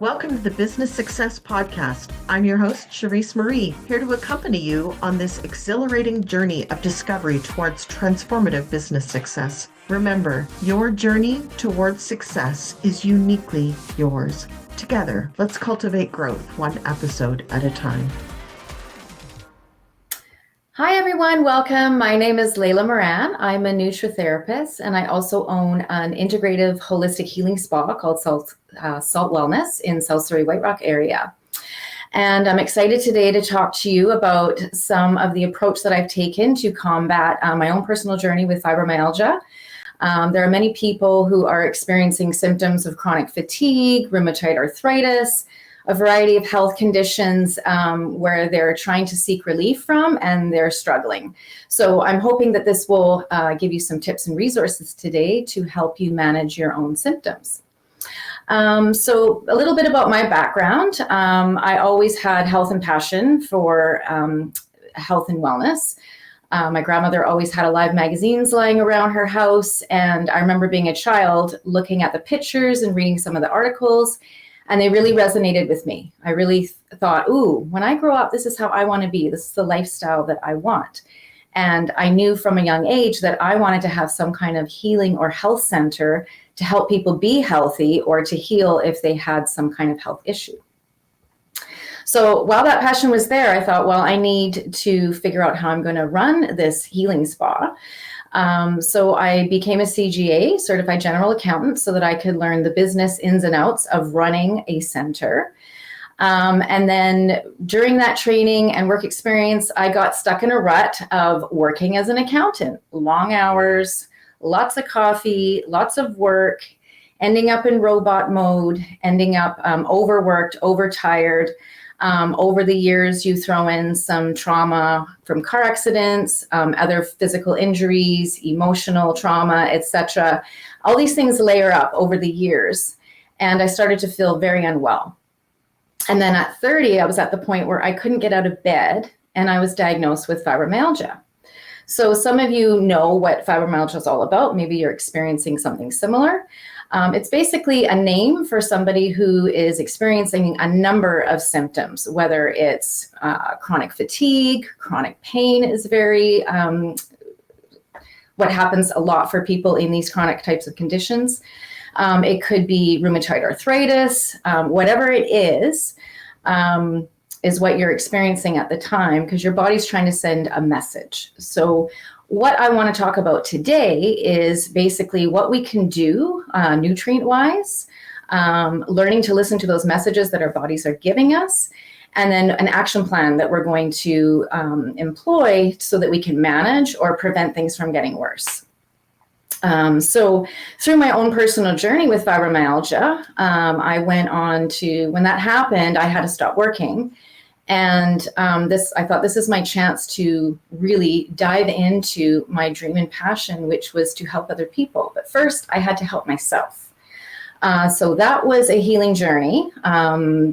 Welcome to the Business Success Podcast. I'm your host, Charisse Marie, here to accompany you on this exhilarating journey of discovery towards transformative business success. Remember, your journey towards success is uniquely yours. Together, let's cultivate growth one episode at a time. Hi, everyone. Welcome. My name is Lehla Moran. I'm a nutritherapist, and I also own an integrative holistic healing spa called Salt Wellness in South Surrey, White Rock area. And I'm excited today to talk to you about some of the approach that I've taken to combat my own personal journey with fibromyalgia. There are many people who are experiencing symptoms of chronic fatigue, rheumatoid arthritis, a variety of health conditions where they're trying to seek relief from and they're struggling. So I'm hoping that this will give you some tips and resources today to help you manage your own symptoms. So a little bit about my background. I always had health and passion for health and wellness. My grandmother always had Alive magazines lying around her house, and I remember being a child looking at the pictures and reading some of the articles, and they really resonated with me. I really thought, ooh, when I grow up, this is how I want to be. This is the lifestyle that I want. And I knew from a young age that I wanted to have some kind of healing or health center to help people be healthy or to heal if they had some kind of health issue. So while that passion was there, I thought, well, I need to figure out how I'm going to run this healing spa. So I became a CGA, Certified General Accountant, so that I could learn the business ins and outs of running a center. And then during that training and work experience, I got stuck in a rut of working as an accountant, long hours, lots of coffee, lots of work, ending up in robot mode, ending up overworked, overtired. Over the years, you throw in some trauma from car accidents, other physical injuries, emotional trauma, etc. All these things layer up over the years, and I started to feel very unwell. And then at 30, I was at the point where I couldn't get out of bed, and I was diagnosed with fibromyalgia. So some of you know what fibromyalgia is all about. Maybe you're experiencing something similar. It's basically a name for somebody who is experiencing a number of symptoms, whether it's chronic fatigue, chronic pain is very, what happens a lot for people in these chronic types of conditions. It could be rheumatoid arthritis, whatever it is what you're experiencing at the time, because your body's trying to send a message. So what I want to talk about today is basically what we can do nutrient-wise, learning to listen to those messages that our bodies are giving us, and then an action plan that we're going to employ so that we can manage or prevent things from getting worse. So through my own personal journey with fibromyalgia, I went on to, when that happened, I had to stop working. And I thought this is my chance to really dive into my dream and passion, which was to help other people. But first, I had to help myself. So that was a healing journey,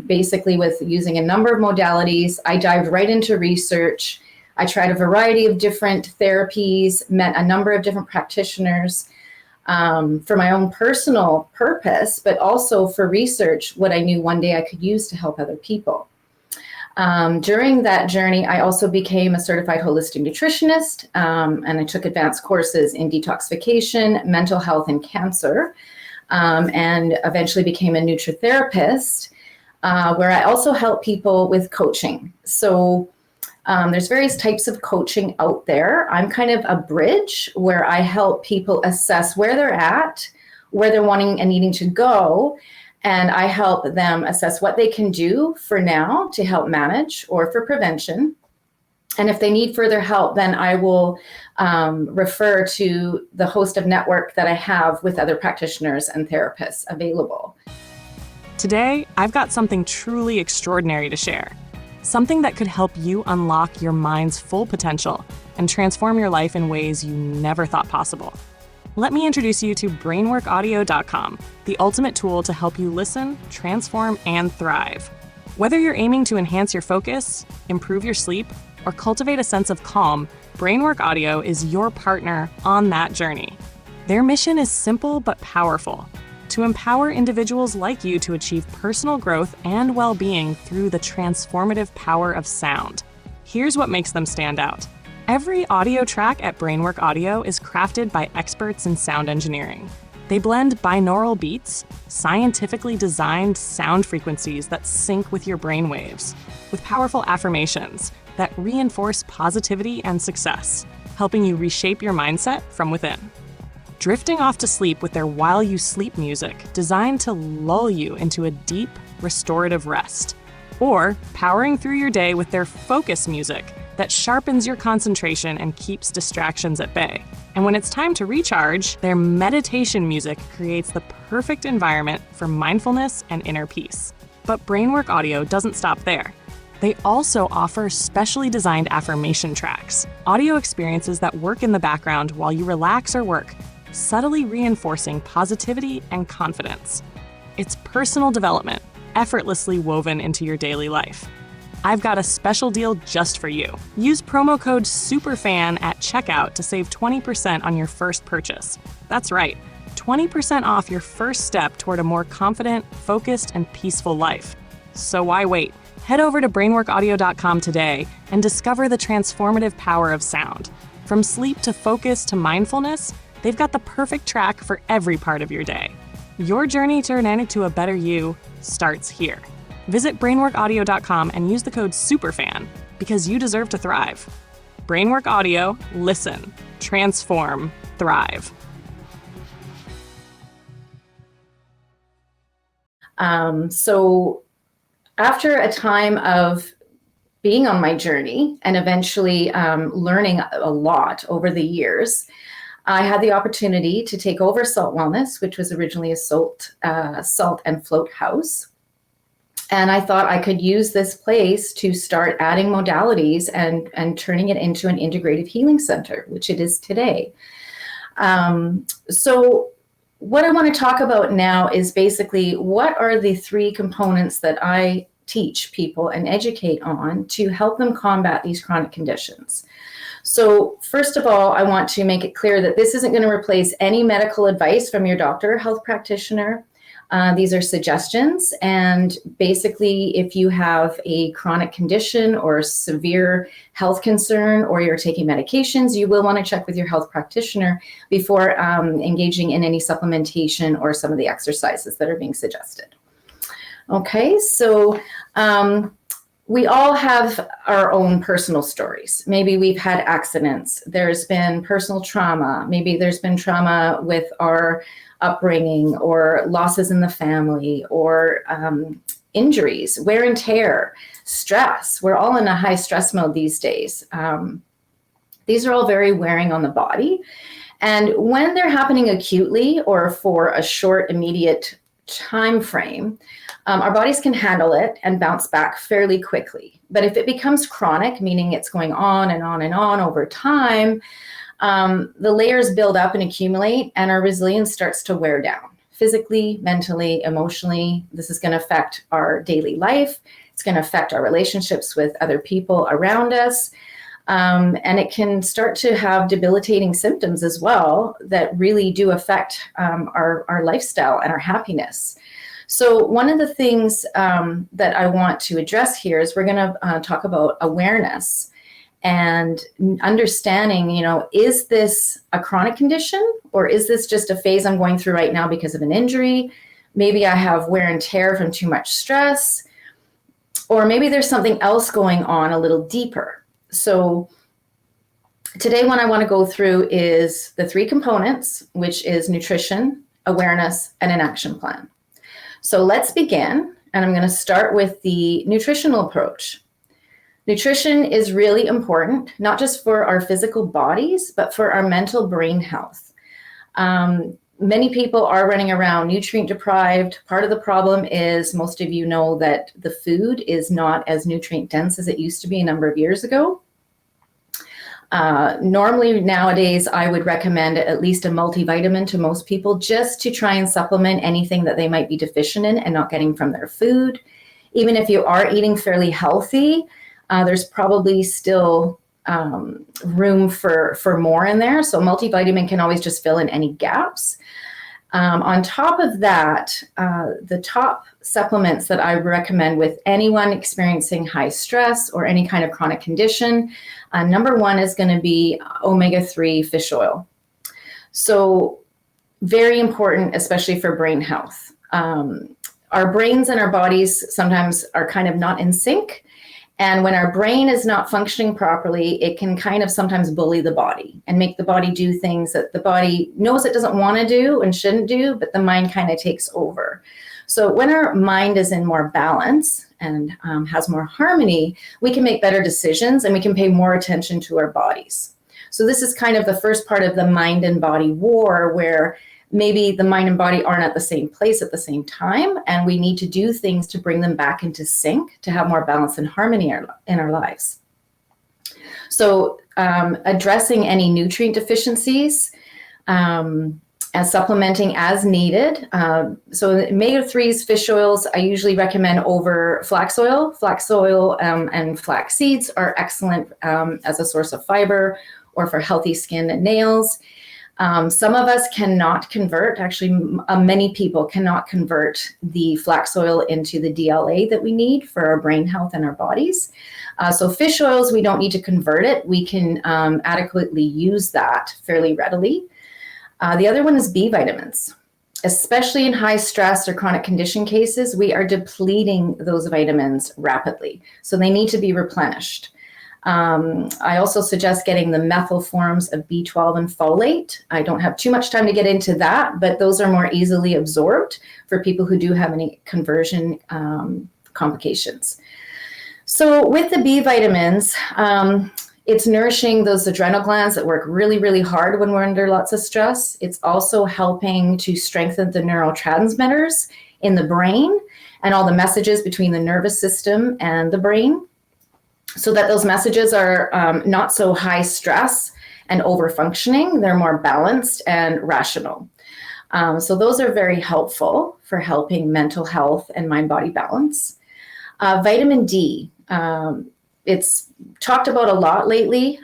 basically with using a number of modalities. I dived right into research. I tried a variety of different therapies, met a number of different practitioners for my own personal purpose, but also for research, what I knew one day I could use to help other people. During that journey, I also became a certified holistic nutritionist, and I took advanced courses in detoxification, mental health, and cancer, and eventually became a nutritherapist, where I also help people with coaching. So there's various types of coaching out there. I'm kind of a bridge where I help people assess where they're at, where they're wanting and needing to go, and I help them assess what they can do for now to help manage or for prevention. And if they need further help, then I will refer to the host of network that I have with other practitioners and therapists available. Today, I've got something truly extraordinary to share. Something that could help you unlock your mind's full potential and transform your life in ways you never thought possible. Let me introduce you to brainworkaudio.com, the ultimate tool to help you listen, transform, and thrive. Whether you're aiming to enhance your focus, improve your sleep, or cultivate a sense of calm, Brainwork Audio is your partner on that journey. Their mission is simple but powerful: to empower individuals like you to achieve personal growth and well-being through the transformative power of sound. Here's what makes them stand out. Every audio track at Brainwork Audio is crafted by experts in sound engineering. They blend binaural beats, scientifically designed sound frequencies that sync with your brainwaves, with powerful affirmations that reinforce positivity and success, helping you reshape your mindset from within. Drifting off to sleep with their While You Sleep music, designed to lull you into a deep, restorative rest. Or powering through your day with their Focus music that sharpens your concentration and keeps distractions at bay. And when it's time to recharge, their meditation music creates the perfect environment for mindfulness and inner peace. But Brainwork Audio doesn't stop there. They also offer specially designed affirmation tracks, audio experiences that work in the background while you relax or work, subtly reinforcing positivity and confidence. It's personal development, effortlessly woven into your daily life. I've got a special deal just for you. Use promo code SUPERFAN at checkout to save 20% on your first purchase. That's right, 20% off your first step toward a more confident, focused, and peaceful life. So why wait? Head over to brainworkaudio.com today and discover the transformative power of sound. From sleep to focus to mindfulness, they've got the perfect track for every part of your day. Your journey to turn into a better you starts here. Visit brainworkaudio.com and use the code SUPERFAN because you deserve to thrive. Brainwork Audio, listen, transform, thrive. So after a time of being on my journey and eventually learning a lot over the years, I had the opportunity to take over Salt Wellness, which was originally a salt and float house. And I thought I could use this place to start adding modalities and turning it into an integrative healing center, which it is today. So what I want to talk about now is basically what are the three components that I teach people and educate on to help them combat these chronic conditions. So first of all, I want to make it clear that this isn't going to replace any medical advice from your doctor or health practitioner. These are suggestions, and basically if you have a chronic condition or severe health concern or you're taking medications, you will want to check with your health practitioner before engaging in any supplementation or some of the exercises that are being suggested. Okay, so we all have our own personal stories. Maybe we've had accidents. There's been personal trauma. Maybe there's been trauma with our upbringing or losses in the family or injuries, wear and tear, stress. We're all in a high stress mode these days. These are all very wearing on the body. And when they're happening acutely or for a short, immediate time frame, our bodies can handle it and bounce back fairly quickly. But if it becomes chronic, meaning it's going on and on and on over time, the layers build up and accumulate, and our resilience starts to wear down physically, mentally, emotionally. This is going to affect our daily life. It's going to affect our relationships with other people around us. And it can start to have debilitating symptoms as well that really do affect our lifestyle and our happiness. So one of the things that I want to address here is we're going to talk about awareness and understanding, is this a chronic condition or is this just a phase I'm going through right now because of an injury? Maybe I have wear and tear from too much stress, or maybe there's something else going on a little deeper. So today what I want to go through is the three components, which is nutrition, awareness, and an action plan. So let's begin, and I'm going to start with the nutritional approach. Nutrition is really important, not just for our physical bodies, but for our mental brain health. Many people are running around nutrient deprived. Part of the problem is most of you know that the food is not as nutrient dense as it used to be a number of years ago. Normally nowadays, I would recommend at least a multivitamin to most people just to try and supplement anything that they might be deficient in and not getting from their food. Even if you are eating fairly healthy, there's probably still room for more in there. So multivitamin can always just fill in any gaps. On top of that, the top supplements that I recommend with anyone experiencing high stress or any kind of chronic condition, number one is going to be omega-3 fish oil. So very important, especially for brain health. Our brains and our bodies sometimes are kind of not in sync. And when our brain is not functioning properly, it can kind of sometimes bully the body and make the body do things that the body knows it doesn't want to do and shouldn't do, but the mind kind of takes over. So when our mind is in more balance and has more harmony, we can make better decisions and we can pay more attention to our bodies. So this is kind of the first part of the mind and body war, where maybe the mind and body aren't at the same place at the same time, and we need to do things to bring them back into sync to have more balance and harmony in our lives. So addressing any nutrient deficiencies and supplementing as needed. So omega-3s, fish oils, I usually recommend over flax oil. Flax oil and flax seeds are excellent as a source of fiber or for healthy skin and nails. Some of us cannot convert, actually many people cannot convert the flax oil into the DLA that we need for our brain health and our bodies. So fish oils, we don't need to convert it. We can adequately use that fairly readily. The other one is B vitamins. Especially in high stress or chronic condition cases, we are depleting those vitamins rapidly. So they need to be replenished. I also suggest getting the methyl forms of B12 and folate. I don't have too much time to get into that, but those are more easily absorbed for people who do have any conversion complications. So with the B vitamins, it's nourishing those adrenal glands that work really, really hard when we're under lots of stress. It's also helping to strengthen the neurotransmitters in the brain and all the messages between the nervous system and the brain, so that those messages are not so high stress and over functioning. They're more balanced and rational. So those are very helpful for helping mental health and mind-body balance. Vitamin D, it's talked about a lot lately.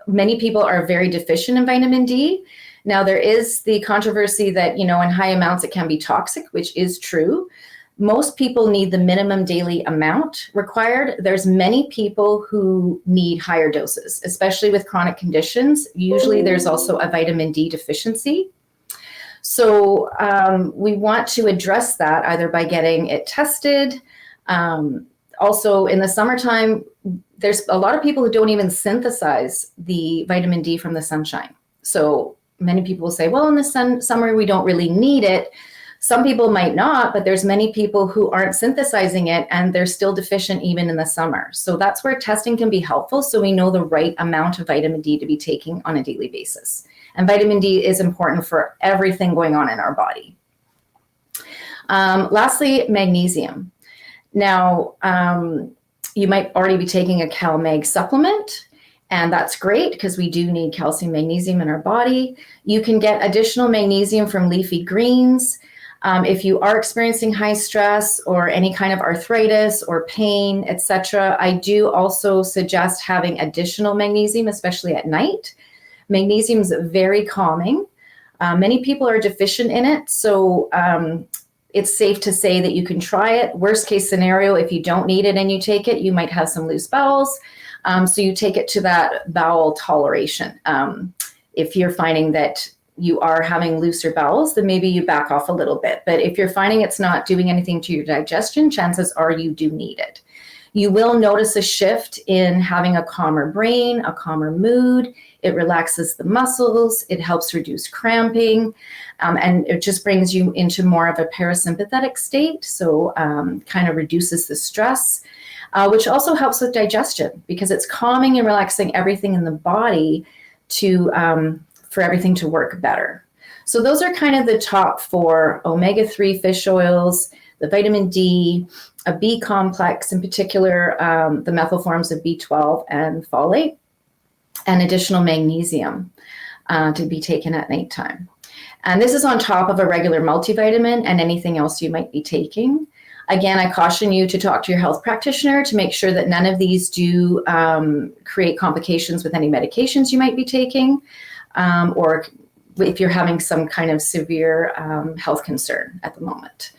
Many people are very deficient in vitamin D. Now there is the controversy that, in high amounts it can be toxic, which is true. Most people need the minimum daily amount required. There's many people who need higher doses, especially with chronic conditions. Usually there's also a vitamin D deficiency. So we want to address that either by getting it tested. Also in the summertime, there's a lot of people who don't even synthesize the vitamin D from the sunshine. So many people will say, well, in the summer, we don't really need it. Some people might not, but there's many people who aren't synthesizing it and they're still deficient even in the summer. So that's where testing can be helpful, so we know the right amount of vitamin D to be taking on a daily basis. And vitamin D is important for everything going on in our body. Lastly, magnesium. Now, you might already be taking a CalMag supplement, and that's great because we do need calcium, magnesium in our body. You can get additional magnesium from leafy greens. If you are experiencing high stress or any kind of arthritis or pain, etc., I do also suggest having additional magnesium, especially at night. Magnesium is very calming. Many people are deficient in it, so it's safe to say that you can try it. Worst case scenario, if you don't need it and you take it, you might have some loose bowels. So you take it to that bowel toleration. If you're finding that you are having looser bowels, then maybe you back off a little bit. But if you're finding it's not doing anything to your digestion, chances are you do need it. You will notice a shift in having a calmer brain, a calmer mood. It relaxes the muscles. It helps reduce cramping. And it just brings you into more of a parasympathetic state. So kind of reduces the stress, which also helps with digestion because it's calming and relaxing everything in the body to for everything to work better. So those are kind of the top 4: omega-3 fish oils, the vitamin D, a B complex, in particular, the methyl forms of B12 and folate, and additional magnesium to be taken at nighttime. And this is on top of a regular multivitamin and anything else you might be taking. Again, I caution you to talk to your health practitioner to make sure that none of these do create complications with any medications you might be taking, or if you're having some kind of severe health concern at the moment.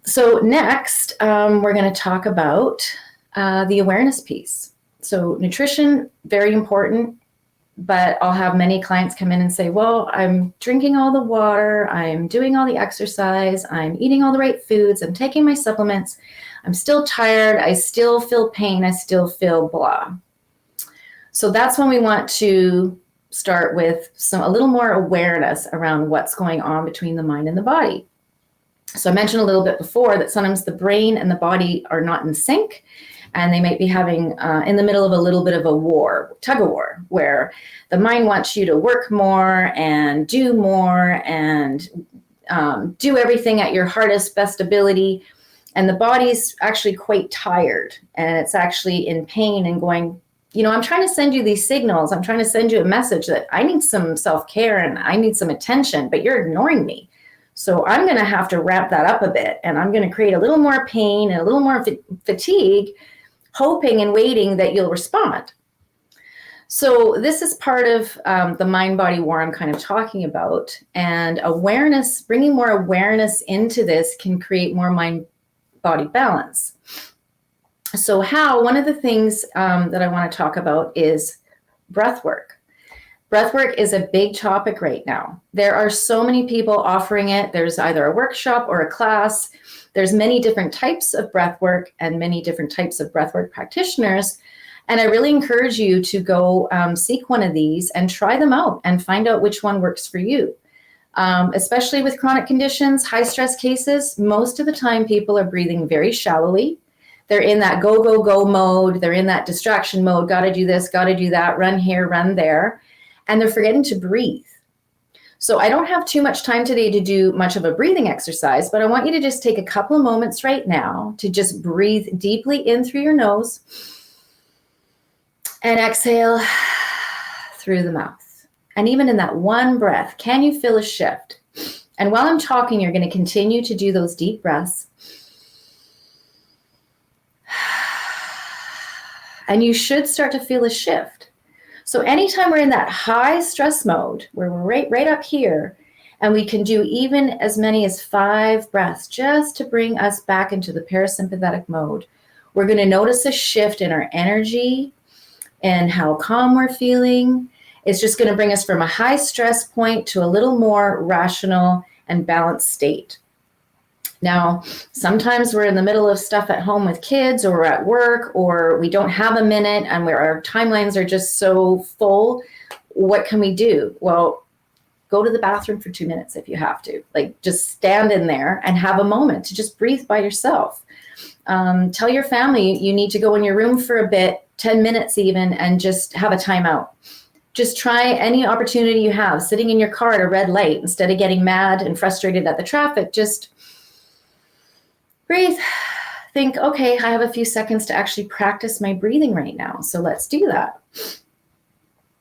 So next, we're going to talk about the awareness piece. So nutrition, very important, but I'll have many clients come in and say, well, I'm drinking all the water, I'm doing all the exercise, I'm eating all the right foods, I'm taking my supplements, I'm still tired, I still feel pain, I still feel blah. So that's when we want to start with a little more awareness around what's going on between the mind and the body. So I mentioned a little bit before that sometimes the brain and the body are not in sync, and they might be having in the middle of a little bit of a war, tug of war, where the mind wants you to work more and do more and do everything at your hardest, best ability. And the body's actually quite tired, and it's actually in pain and going, I'm trying to send you these signals. I'm trying to send you a message that I need some self-care and I need some attention, but you're ignoring me. So I'm going to have to ramp that up a bit, and I'm going to create a little more pain and a little more fatigue, hoping and waiting that you'll respond. So this is part of the mind-body war I'm kind of talking about. And awareness, bringing more awareness into this can create more mind-body balance. So one of the things that I want to talk about is breath work. Breath work is a big topic right now. There are so many people offering it. There's either a workshop or a class. There's many different types of breath work and many different types of breath work practitioners. And I really encourage you to go seek one of these and try them out and find out which one works for you. Especially with chronic conditions, high stress cases, most of the time people are breathing very shallowly. They're in that go, go, go mode. They're in that distraction mode. Got to do this, got to do that, run here, run there. And they're forgetting to breathe. So I don't have too much time today to do much of a breathing exercise, but I want you to just take a couple of moments right now to just breathe deeply in through your nose and exhale through the mouth. And even in that one breath, can you feel a shift? And while I'm talking, you're going to continue to do those deep breaths. And you should start to feel a shift. So anytime we're in that high stress mode, where we're right up here, and we can do even as many as 5 breaths just to bring us back into the parasympathetic mode, we're going to notice a shift in our energy and how calm we're feeling. It's just going to bring us from a high stress point to a little more rational and balanced state. Now, sometimes we're in the middle of stuff at home with kids, or we're at work, or we don't have a minute and our timelines are just so full. What can we do? Well, go to the bathroom for 2 minutes if you have to. Like, just stand in there and have a moment to just breathe by yourself. Tell your family you need to go in your room for a bit, 10 minutes even, and just have a timeout. Just try any opportunity you have. Sitting in your car at a red light, instead of getting mad and frustrated at the traffic, just breathe. Think, okay, I have a few seconds to actually practice my breathing right now. So let's do that.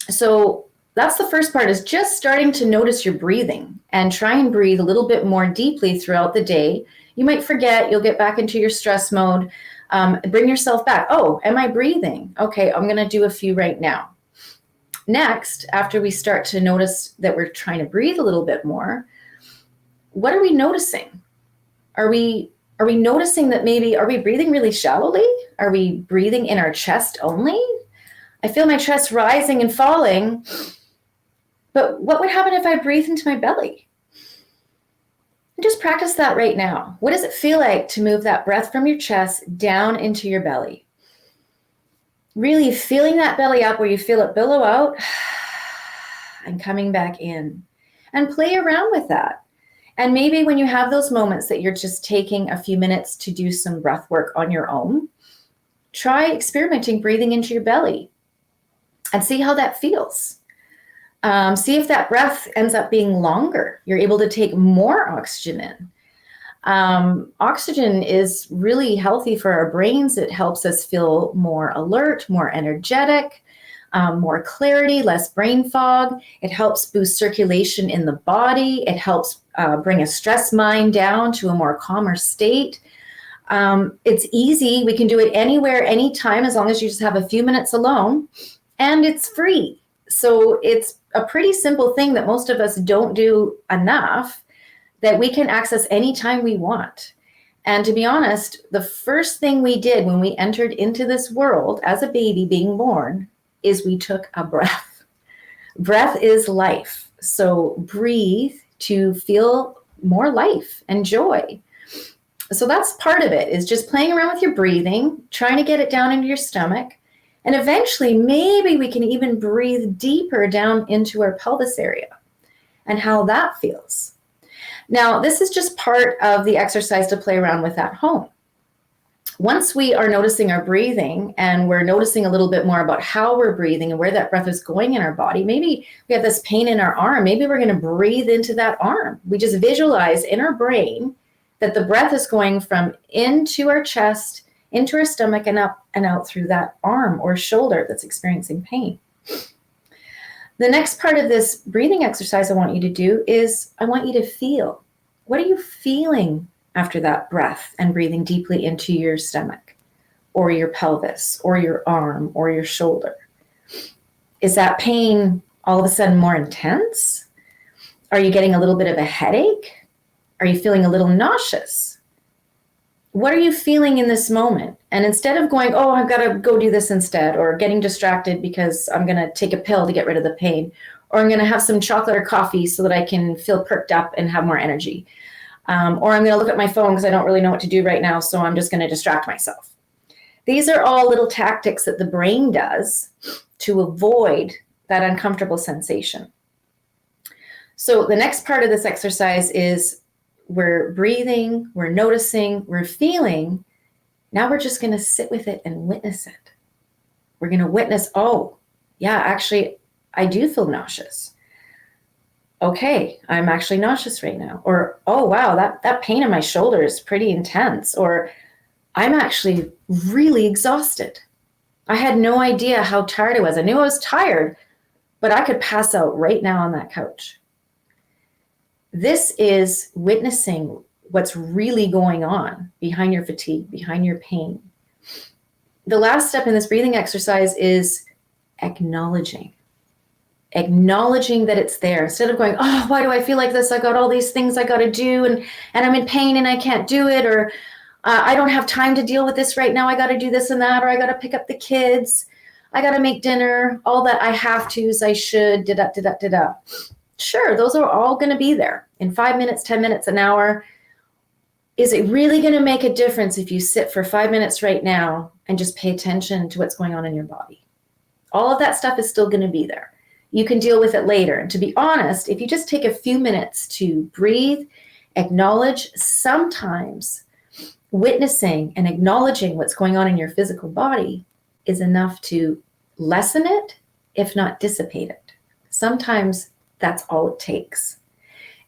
So that's the first part, is just starting to notice your breathing and try and breathe a little bit more deeply throughout the day. You might forget, you'll get back into your stress mode. Bring yourself back. Oh, am I breathing? Okay, I'm going to do a few right now. Next, after we start to notice that we're trying to breathe a little bit more, what are we noticing? Are we noticing that maybe, are we breathing really shallowly? Are we breathing in our chest only? I feel my chest rising and falling, but what would happen if I breathe into my belly? And just practice that right now. What does it feel like to move that breath from your chest down into your belly? Really feeling that belly up where you feel it billow out and coming back in. And play around with that. And maybe when you have those moments that you're just taking a few minutes to do some breath work on your own, try experimenting breathing into your belly and see how that feels. See if that breath ends up being longer. You're able to take more oxygen in. Oxygen is really healthy for our brains. It helps us feel more alert, more energetic, more clarity, less brain fog. It helps boost circulation in the body. It helps bring a stress mind down to a more calmer state. It's easy. We can do it anywhere, anytime, as long as you just have a few minutes alone, and it's free. So it's a pretty simple thing that most of us don't do enough, that we can access anytime we want. And to be honest, the first thing we did when we entered into this world as a baby being born is we took a breath. Breath is life. So breathe to feel more life and joy. So that's part of it, is just playing around with your breathing, trying to get it down into your stomach. And eventually, maybe we can even breathe deeper down into our pelvis area and how that feels. Now, this is just part of the exercise to play around with at home. Once we are noticing our breathing and we're noticing a little bit more about how we're breathing and where that breath is going in our body, maybe we have this pain in our arm, maybe we're going to breathe into that arm. We just visualize in our brain that the breath is going from into our chest, into our stomach, and up and out through that arm or shoulder that's experiencing pain. The next part of this breathing exercise I want you to do is I want you to feel. What are you feeling after that breath and breathing deeply into your stomach or your pelvis or your arm or your shoulder? Is that pain all of a sudden more intense? Are you getting a little bit of a headache? Are you feeling a little nauseous? What are you feeling in this moment? And instead of going, oh, I've got to go do this instead, or getting distracted because I'm going to take a pill to get rid of the pain, or I'm going to have some chocolate or coffee so that I can feel perked up and have more energy. Or I'm going to look at my phone because I don't really know what to do right now, so I'm just going to distract myself. These are all little tactics that the brain does to avoid that uncomfortable sensation. So the next part of this exercise is we're breathing, we're noticing, we're feeling. Now we're just going to sit with it and witness it. We're going to witness, oh, yeah, actually, I do feel nauseous. Okay, I'm actually nauseous right now. Or, oh, wow, that pain in my shoulder is pretty intense. Or, I'm actually really exhausted. I had no idea how tired I was. I knew I was tired, but I could pass out right now on that couch. This is witnessing what's really going on behind your fatigue, behind your pain. The last step in this breathing exercise is acknowledging that it's there. Instead of going, oh, why do I feel like this? I got all these things I got to do and I'm in pain and I can't do it. Or I don't have time to deal with this right now. I got to do this and that. Or I got to pick up the kids. I got to make dinner. All that I have to's, I should, da-da. Sure, those are all going to be there in 5 minutes, 10 minutes, an hour. Is it really going to make a difference if you sit for 5 minutes right now and just pay attention to what's going on in your body? All of that stuff is still going to be there. You can deal with it later. And to be honest, if you just take a few minutes to breathe, acknowledge, sometimes witnessing and acknowledging what's going on in your physical body is enough to lessen it, if not dissipate it. Sometimes that's all it takes.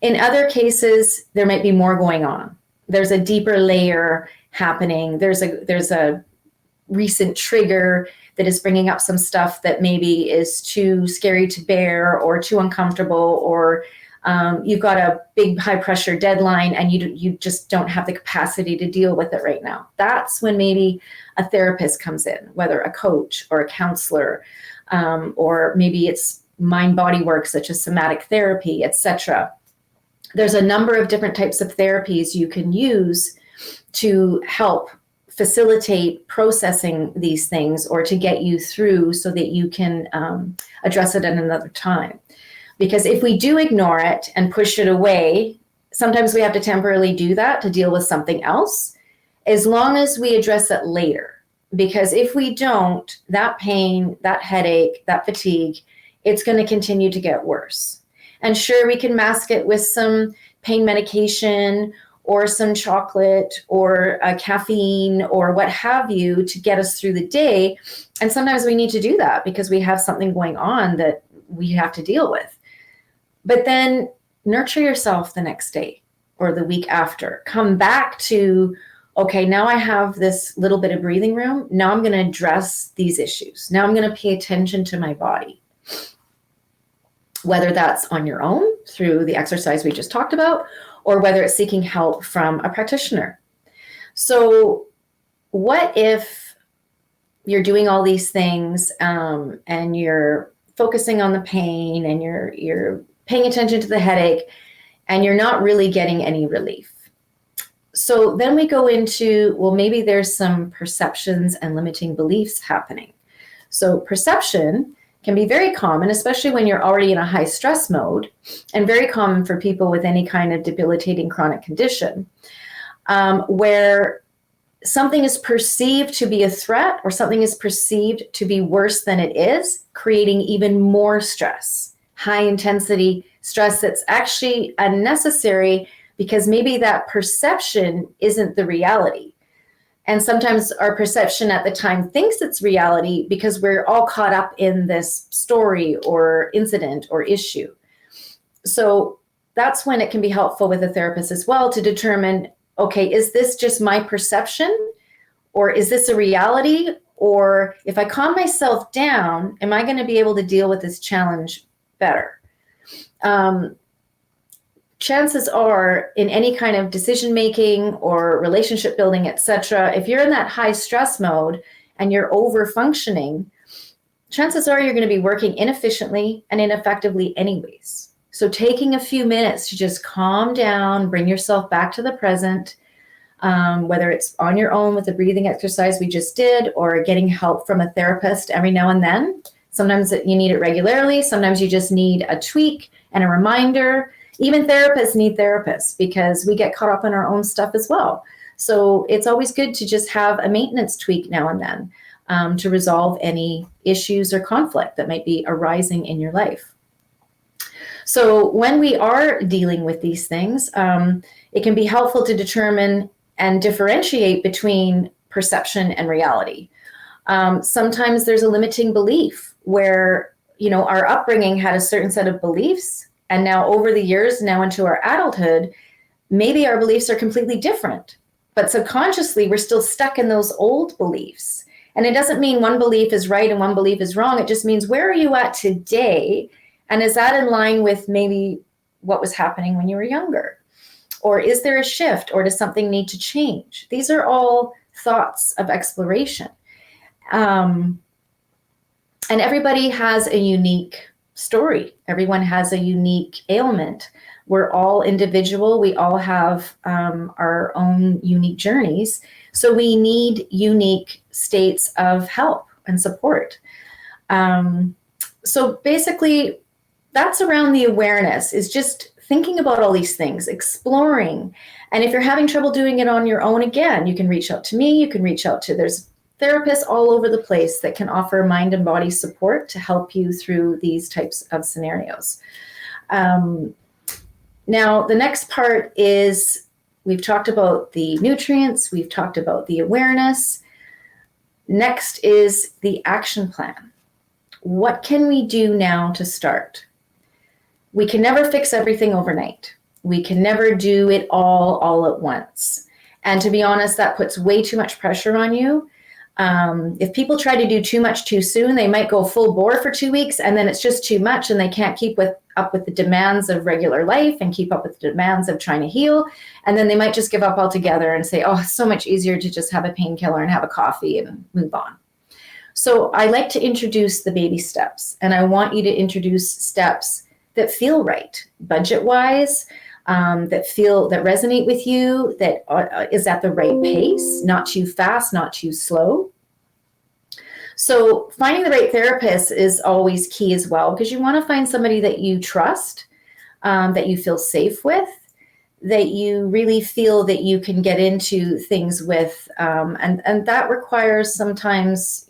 In other cases, there might be more going on. There's a deeper layer happening. There's a recent trigger that is bringing up some stuff that maybe is too scary to bear or too uncomfortable, or you've got a big high pressure deadline and you just don't have the capacity to deal with it right now. That's when maybe a therapist comes in, whether a coach or a counselor, or maybe it's mind-body work such as somatic therapy, etc. There's a number of different types of therapies you can use to help facilitate processing these things or to get you through so that you can address it at another time. Because if we do ignore it and push it away, sometimes we have to temporarily do that to deal with something else, as long as we address it later. Because if we don't, that pain, that headache, that fatigue, it's going to continue to get worse. And sure, we can mask it with some pain medication or some chocolate or caffeine or what have you to get us through the day. And sometimes we need to do that because we have something going on that we have to deal with. But then nurture yourself the next day or the week after. Come back to, okay, now I have this little bit of breathing room. Now I'm going to address these issues. Now I'm going to pay attention to my body. Whether that's on your own through the exercise we just talked about, or whether it's seeking help from a practitioner. So what if you're doing all these things and you're focusing on the pain and you're paying attention to the headache, and you're not really getting any relief. So then we go into, well, maybe there's some perceptions and limiting beliefs happening. So perception can be very common, especially when you're already in a high stress mode, and very common for people with any kind of debilitating chronic condition, where something is perceived to be a threat or something is perceived to be worse than it is, creating even more stress, high intensity stress that's actually unnecessary because maybe that perception isn't the reality. And sometimes our perception at the time thinks it's reality because we're all caught up in this story or incident or issue. So that's when it can be helpful with a therapist as well to determine, okay, is this just my perception, or is this a reality? Or if I calm myself down, am I going to be able to deal with this challenge better? Chances are, in any kind of decision making or relationship building, etc., if you're in that high stress mode and you're over functioning, chances are you're going to be working inefficiently and ineffectively anyways. So taking a few minutes to just calm down, bring yourself back to the present, whether it's on your own with the breathing exercise we just did, or getting help from a therapist every now and then. Sometimes you need it regularly. Sometimes you just need a tweak and a reminder. Even therapists need therapists because we get caught up in our own stuff as well. So it's always good to just have a maintenance tweak now and then to resolve any issues or conflict that might be arising in your life. So when we are dealing with these things, it can be helpful to determine and differentiate between perception and reality. Sometimes there's a limiting belief where, our upbringing had a certain set of beliefs, and now over the years, now into our adulthood, maybe our beliefs are completely different, but subconsciously we're still stuck in those old beliefs. And it doesn't mean one belief is right and one belief is wrong. It just means, where are you at today? And is that in line with maybe what was happening when you were younger? Or is there a shift, or does something need to change? These are all thoughts of exploration. And everybody has a unique story. Everyone has a unique ailment. We're all individual. We all have our own unique journeys. So we need unique states of help and support. So basically, that's around the awareness, is just thinking about all these things, exploring. And if you're having trouble doing it on your own, again, you can reach out to me. You can reach out to, there's therapists all over the place that can offer mind and body support to help you through these types of scenarios. Now, the next part is, we've talked about the nutrients, we've talked about the awareness. Next is the action plan. What can we do now to start? We can never fix everything overnight. We can never do it all at once. And to be honest, that puts way too much pressure on you. If people try to do too much too soon, they might go full bore for 2 weeks, and then it's just too much, and they can't keep up with the demands of regular life and keep up with the demands of trying to heal. And then they might just give up altogether and say, oh, it's so much easier to just have a painkiller and have a coffee and move on. So I like to introduce the baby steps, and I want you to introduce steps that feel right, budget-wise, that resonate with you, that is at the right pace, not too fast, not too slow. So finding the right therapist is always key as well, because you want to find somebody that you trust, that you feel safe with, that you really feel that you can get into things with, and that requires sometimes,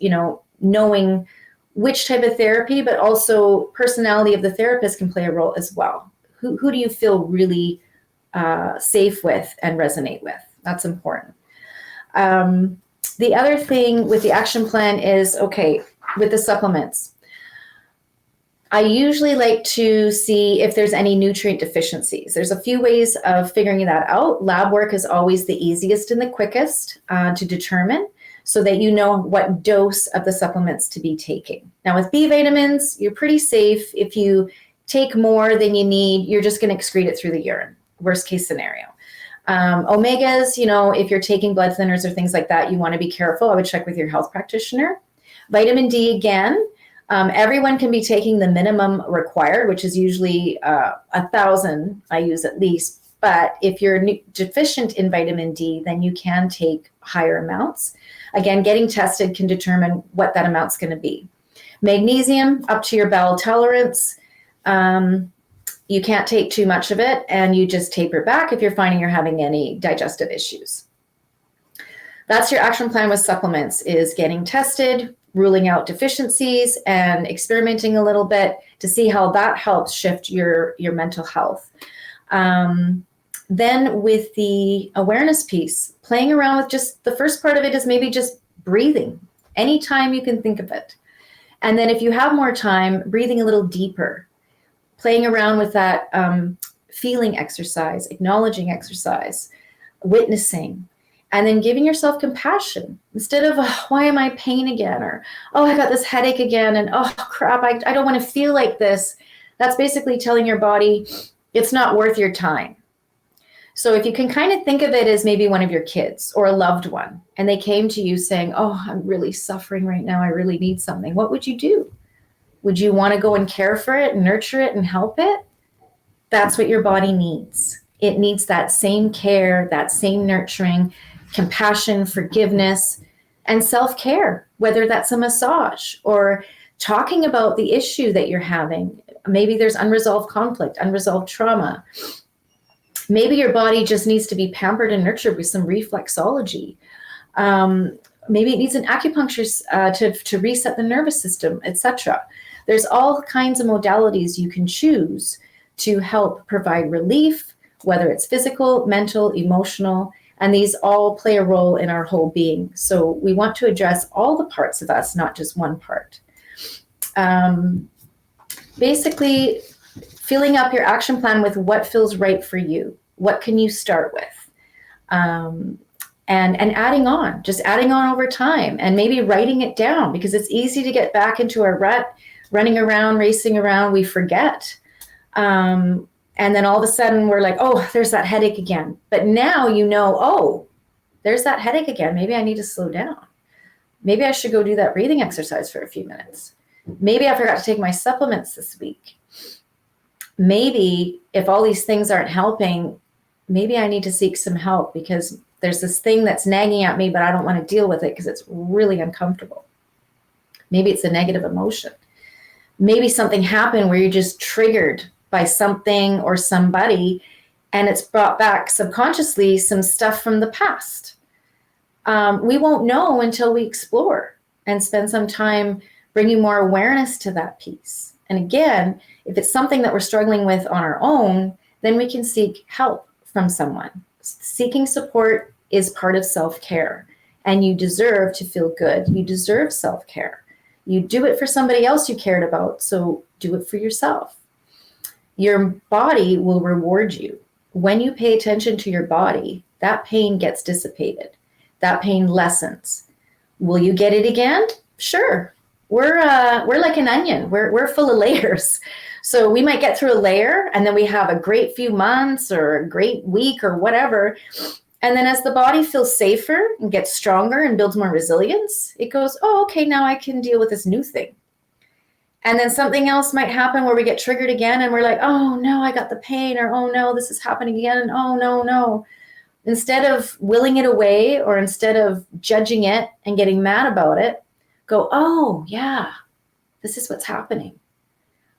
knowing which type of therapy, but also personality of the therapist can play a role as well. Who do you feel really safe with and resonate with? That's important. The other thing with the action plan is, okay, with the supplements, I usually like to see if there's any nutrient deficiencies. There's a few ways of figuring that out. Lab work is always the easiest and the quickest to determine, so that you know what dose of the supplements to be taking. Now with B vitamins, you're pretty safe. If you take more than you need, you're just going to excrete it through the urine, worst case scenario. Omegas, if you're taking blood thinners or things like that, you want to be careful. I would check with your health practitioner. Vitamin D, again, Everyone can be taking the minimum required, which is usually 1,000. I use at least. But if you're deficient in vitamin D, then you can take higher amounts. Again, getting tested can determine what that amount's going to be. Magnesium, up to your bowel tolerance. You can't take too much of it, and you just taper back if you're finding you're having any digestive issues. That's your action plan with supplements, is getting tested, ruling out deficiencies, and experimenting a little bit to see how that helps shift your mental health. Then with the awareness piece, playing around with just the first part of it is maybe just breathing anytime you can think of it. And then if you have more time, breathing a little deeper, playing around with that feeling exercise, acknowledging exercise, witnessing, and then giving yourself compassion instead of, oh, why am I in pain again? Or, oh, I got this headache again. And oh, crap, I don't want to feel like this. That's basically telling your body it's not worth your time. So if you can kind of think of it as maybe one of your kids or a loved one, and they came to you saying, oh, I'm really suffering right now, I really need something, what would you do? Would you want to go and care for it, nurture it, and help it? That's what your body needs. It needs that same care, that same nurturing, compassion, forgiveness, and self-care, whether that's a massage or talking about the issue that you're having. Maybe there's unresolved conflict, unresolved trauma. Maybe your body just needs to be pampered and nurtured with some reflexology. Maybe it needs an acupuncture to reset the nervous system, etc. There's all kinds of modalities you can choose to help provide relief, whether it's physical, mental, emotional, and these all play a role in our whole being. So we want to address all the parts of us, not just one part. Basically, filling up your action plan with what feels right for you. What can you start with? And adding on, just adding on over time, and maybe writing it down, because it's easy to get back into our rut, running around, racing around, we forget. And then all of a sudden we're like, oh, there's that headache again. But now you know, oh, there's that headache again. Maybe I need to slow down. Maybe I should go do that breathing exercise for a few minutes. Maybe I forgot to take my supplements this week. Maybe if all these things aren't helping, maybe I need to seek some help because there's this thing that's nagging at me, but I don't want to deal with it because it's really uncomfortable. Maybe it's a negative emotion. Maybe something happened where you're just triggered by something or somebody, and it's brought back subconsciously some stuff from the past. We won't know until we explore and spend some time bringing more awareness to that piece. And again, if it's something that we're struggling with on our own, then we can seek help from someone. Seeking support is part of self-care, and you deserve to feel good. You deserve self-care. You do it for somebody else you cared about, so do it for yourself. Your body will reward you. When you pay attention to your body, that pain gets dissipated. That pain lessens. Will you get it again? Sure. We're like an onion. We're full of layers. So we might get through a layer, and then we have a great few months or a great week or whatever. And then as the body feels safer and gets stronger and builds more resilience, it goes, oh, okay, now I can deal with this new thing. And then something else might happen where we get triggered again and we're like, oh no, I got the pain, or oh no, this is happening again, and oh no. Instead of willing it away, or instead of judging it and getting mad about it, go, oh yeah, this is what's happening.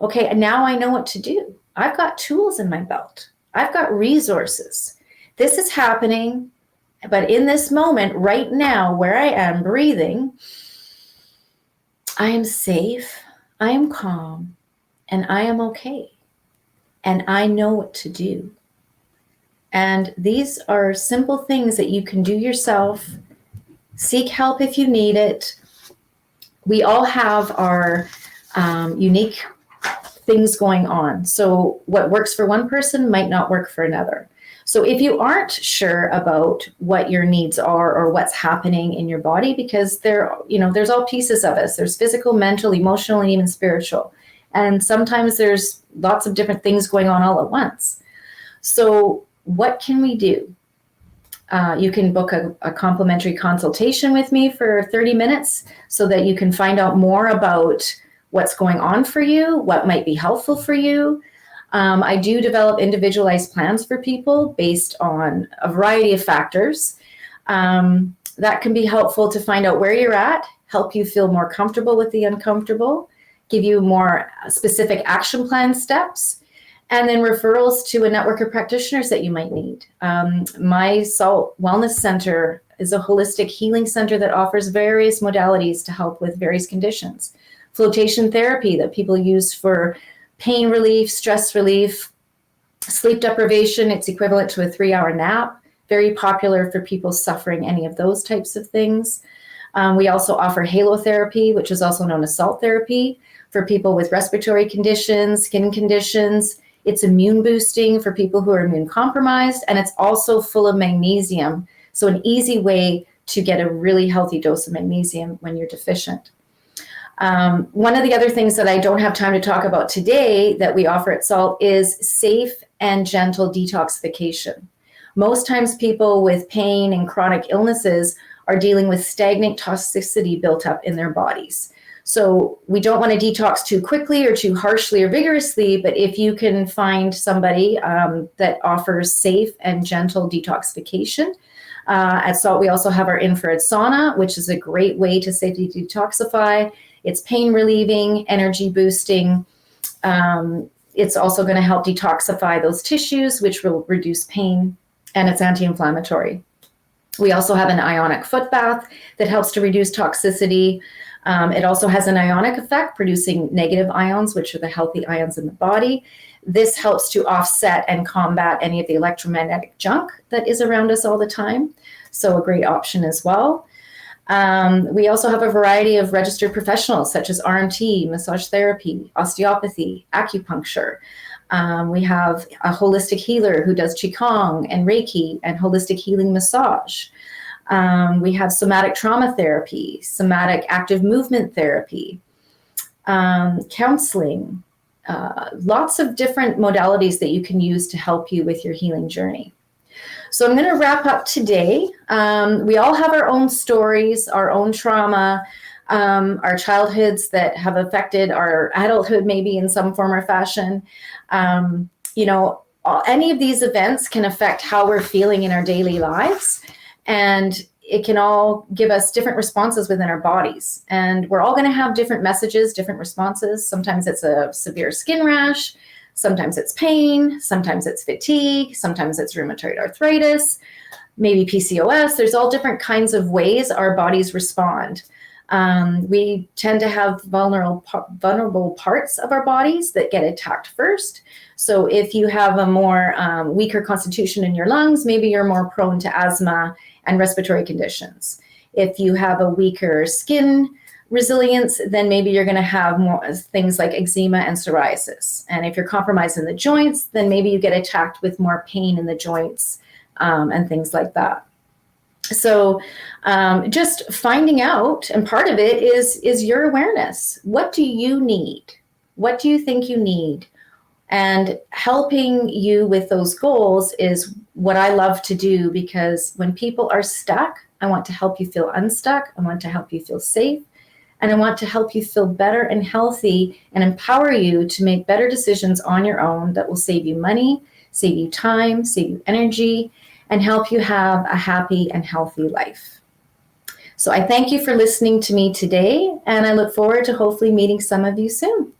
Okay, and now I know what to do. I've got tools in my belt. I've got resources. This is happening, but in this moment, right now, where I am breathing, I am safe, I am calm, and I am okay. And I know what to do. And these are simple things that you can do yourself. Seek help if you need it. We all have our unique things going on. So what works for one person might not work for another. So if you aren't sure about what your needs are or what's happening in your body, because there's all pieces of us. There's physical, mental, emotional, and even spiritual. And sometimes there's lots of different things going on all at once. So what can we do? You can book a complimentary consultation with me for 30 minutes so that you can find out more about what's going on for you, what might be helpful for you. I do develop individualized plans for people based on a variety of factors. That can be helpful to find out where you're at, help you feel more comfortable with the uncomfortable, give you more specific action plan steps, and then referrals to a network of practitioners that you might need. My Salt Wellness Center is a holistic healing center that offers various modalities to help with various conditions. Flotation therapy that people use for pain relief, stress relief, sleep deprivation. It's equivalent to a 3-hour nap. Very popular for people suffering any of those types of things. We also offer halotherapy, which is also known as salt therapy, for people with respiratory conditions, skin conditions. It's immune boosting for people who are immune compromised, and it's also full of magnesium. So an easy way to get a really healthy dose of magnesium when you're deficient. One of the other things that I don't have time to talk about today that we offer at SALT is safe and gentle detoxification. Most times people with pain and chronic illnesses are dealing with stagnant toxicity built up in their bodies. So we don't want to detox too quickly or too harshly or vigorously, but if you can find somebody that offers safe and gentle detoxification. At SALT, we also have our infrared sauna, which is a great way to safely detoxify. It's pain relieving, energy boosting. It's also going to help detoxify those tissues, which will reduce pain, and it's anti-inflammatory. We also have an ionic foot bath that helps to reduce toxicity. It also has an ionic effect, producing negative ions, which are the healthy ions in the body. This helps to offset and combat any of the electromagnetic junk that is around us all the time. So a great option as well. We also have a variety of registered professionals such as RMT, massage therapy, osteopathy, acupuncture. We have a holistic healer who does Qigong and Reiki and holistic healing massage. We have somatic trauma therapy, somatic active movement therapy, counseling, lots of different modalities that you can use to help you with your healing journey. So I'm going to wrap up today. We all have our own stories, our own trauma, our childhoods that have affected our adulthood maybe in some form or fashion. Any of these events can affect how we're feeling in our daily lives, and it can all give us different responses within our bodies. And we're all going to have different messages, different responses. Sometimes it's a severe skin rash. Sometimes it's pain. Sometimes it's fatigue. Sometimes it's rheumatoid arthritis, maybe PCOS. There's all different kinds of ways our bodies respond. We tend to have vulnerable parts of our bodies that get attacked first. So if you have a more weaker constitution in your lungs, maybe you're more prone to asthma and respiratory conditions. If you have a weaker skin resilience, then maybe you're going to have more things like eczema and psoriasis. And if you're compromised in the joints, then maybe you get attacked with more pain in the joints and things like that. So just finding out, and part of it is your awareness. What do you need? What do you think you need? And helping you with those goals is what I love to do, because when people are stuck, I want to help you feel unstuck. I want to help you feel safe. And I want to help you feel better and healthy and empower you to make better decisions on your own that will save you money, save you time, save you energy, and help you have a happy and healthy life. So I thank you for listening to me today, and I look forward to hopefully meeting some of you soon.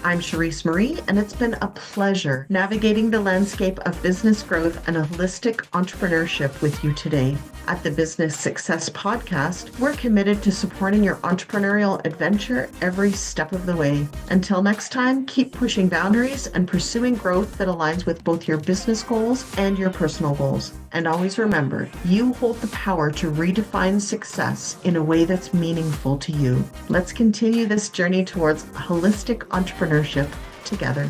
I'm Charisse Marie, and it's been a pleasure navigating the landscape of business growth and holistic entrepreneurship with you today. At the Business Success Podcast, we're committed to supporting your entrepreneurial adventure every step of the way. Until next time, keep pushing boundaries and pursuing growth that aligns with both your business goals and your personal goals. And always remember, you hold the power to redefine success in a way that's meaningful to you. Let's continue this journey towards holistic entrepreneurship together.